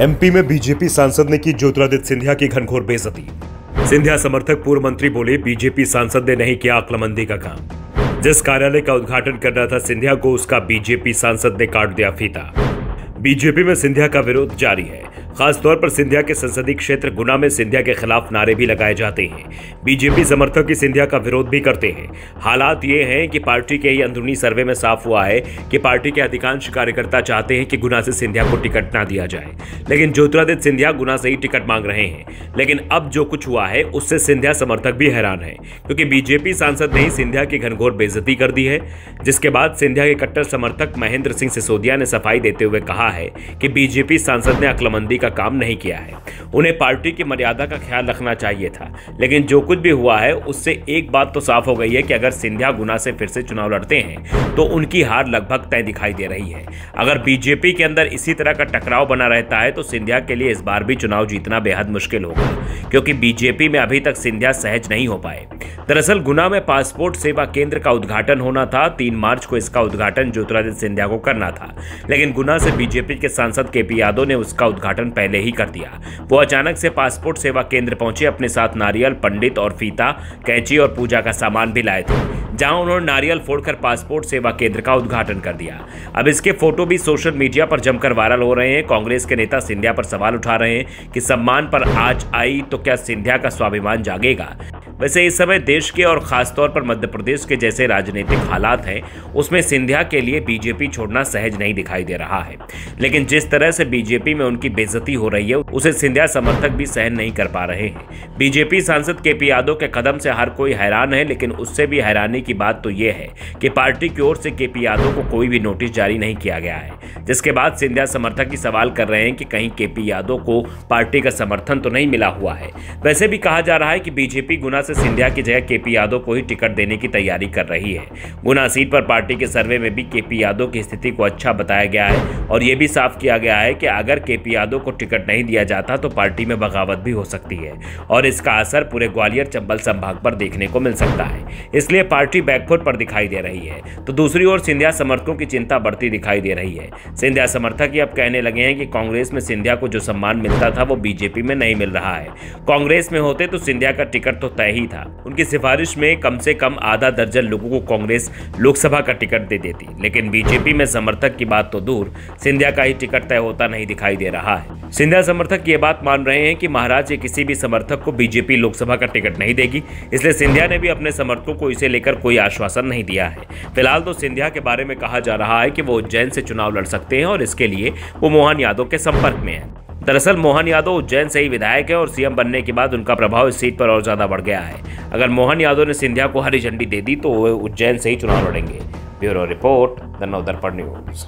MP में BJP सांसद ने की ज्योतिरादित्य सिंधिया की घनघोर बेइज्जती। सिंधिया समर्थक पूर्व मंत्री बोले, बीजेपी सांसद ने नहीं किया अक्लमंदी का काम। जिस कार्यालय का उद्घाटन करना था सिंधिया को, उसका बीजेपी सांसद ने काट दिया फीता। बीजेपी में सिंधिया का विरोध जारी है। खासतौर पर सिंधिया के संसदीय क्षेत्र गुना में सिंधिया के खिलाफ नारे भी लगाए जाते हैं। बीजेपी समर्थक की सिंधिया का विरोध भी करते हैं। हालात ये हैं कि पार्टी के ही अंदरूनी सर्वे में साफ हुआ है कि पार्टी के अधिकांश कार्यकर्ता चाहते हैं कि गुना से सिंधिया को टिकट ना दिया जाए, लेकिन ज्योतिरादित्य सिंधिया गुना से ही टिकट मांग रहे हैं। लेकिन अब जो कुछ हुआ है उससे सिंधिया समर्थक भी हैरान है, क्योंकि बीजेपी सांसद ने ही सिंधिया की घनघोर बेइज्जती कर दी है। जिसके बाद सिंधिया के कट्टर समर्थक महेंद्र सिंह सिसोदिया ने सफाई देते हुए कहा है कि बीजेपी सांसद ने अक्लमंदी का काम नहीं किया है। उन्हें पार्टी की मर्यादा का ख्याल रखना चाहिए था। लेकिन जो कुछ भी हुआ है उससे एक बात तो साफ हो गई है कि अगर सिंधिया गुना से फिर से चुनाव लड़ते हैं तो उनकी हार लगभग तय दिखाई दे रही है। अगर बीजेपी के अंदर इसी तरह का टकराव बना रहता है तो सिंधिया के लिए इस बार भी चुनाव जीतना बेहद मुश्किल होगा, क्योंकि बीजेपी में अभी तक सिंधिया सहज नहीं हो पाए। दरअसल गुना में पासपोर्ट सेवा केंद्र का उद्घाटन होना था। 3 मार्च को इसका उद्घाटन ज्योतिरादित्य सिंधिया को करना था, लेकिन गुना से बीजेपी के सांसद केपी यादव ने उसका उद्घाटन पहले ही कर दिया। वो अचानक से पासपोर्ट सेवा केंद्र पहुंचे। अपने साथ नारियल, पंडित और फीता, कैंची और पूजा का सामान भी लाए थे, जहां उन्होंने नारियल फोड़कर पासपोर्ट सेवा केंद्र का उद्घाटन कर दिया। अब इसके फोटो भी सोशल मीडिया पर जमकर वायरल हो रहे हैं। कांग्रेस के नेता सिंधिया पर सवाल उठा रहे हैं कि सम्मान पर आज आई तो क्या सिंधिया का स्वाभिमान जागेगा। वैसे इस समय देश के और खासतौर पर मध्य प्रदेश के जैसे राजनीतिक हालात हैं, उसमें सिंधिया के लिए बीजेपी छोड़ना सहज नहीं दिखाई दे रहा है। लेकिन जिस तरह से बीजेपी में उनकी बेइज्जती हो रही है उसे सिंधिया समर्थक भी सहन नहीं कर पा रहे हैं। बीजेपी सांसद केपी यादव के कदम से हर कोई हैरान है, लेकिन उससे भी हैरानी की बात तो यह है कि पार्टी की ओर से केपी यादव को कोई भी नोटिस जारी नहीं किया गया है। जिसके बाद सिंधिया समर्थक ही सवाल कर रहे हैं कि कहीं केपी यादव को पार्टी का समर्थन तो नहीं मिला हुआ है। वैसे भी कहा जा रहा है कि बीजेपी गुना से सिंधिया की जगह केपी यादव को ही टिकट देने की तैयारी कर रही है। गुना सीट पर पार्टी के सर्वे में भी केपी यादव की स्थिति को अच्छा बताया गया है और यह भी साफ किया गया है कि अगर केपी यादव को टिकट नहीं दिया जाता तो पार्टी में बगावत भी हो सकती है और इसका असर पूरे ग्वालियर चंबल संभाग पर देखने को मिल सकता है। इसलिए पार्टी बैकफुट पर दिखाई दे रही है। तो दूसरी ओर सिंधिया समर्थकों की चिंता बढ़ती दिखाई दे रही है। सिंधिया समर्थक ही अब कहने लगे हैं कि कांग्रेस में सिंधिया को जो सम्मान मिलता था वो बीजेपी में नहीं मिल रहा है। कांग्रेस में होते तो सिंधिया का टिकट तो तय ही था। उनकी सिफारिश में कम से कम आधा दर्जन लोगों को कांग्रेस लोकसभा का टिकट दे देती, लेकिन बीजेपी में समर्थक की बात तो दूर, सिंधिया का ही टिकट तय होता नहीं दिखाई दे रहा है। सिंधिया समर्थक ये बात मान रहे हैं कि महाराज ये किसी भी समर्थक को बीजेपी लोकसभा का टिकट नहीं देगी, इसलिए सिंधिया ने भी अपने समर्थकों को इसे लेकर कोई आश्वासन नहीं दिया है। फिलहाल तो सिंधिया के बारे में कहा जा रहा है कि वो उज्जैन से चुनाव लड़ सकते हैं और इसके लिए वो मोहन यादव के संपर्क में है। दरअसल मोहन यादव उज्जैन से ही विधायक है और सीएम बनने के बाद उनका प्रभाव इस सीट पर और ज्यादा बढ़ गया है। अगर मोहन यादव ने सिंधिया को हरी झंडी दे दी तो वो उज्जैन से ही चुनाव लड़ेंगे। Bureau report, the Navdarpan news.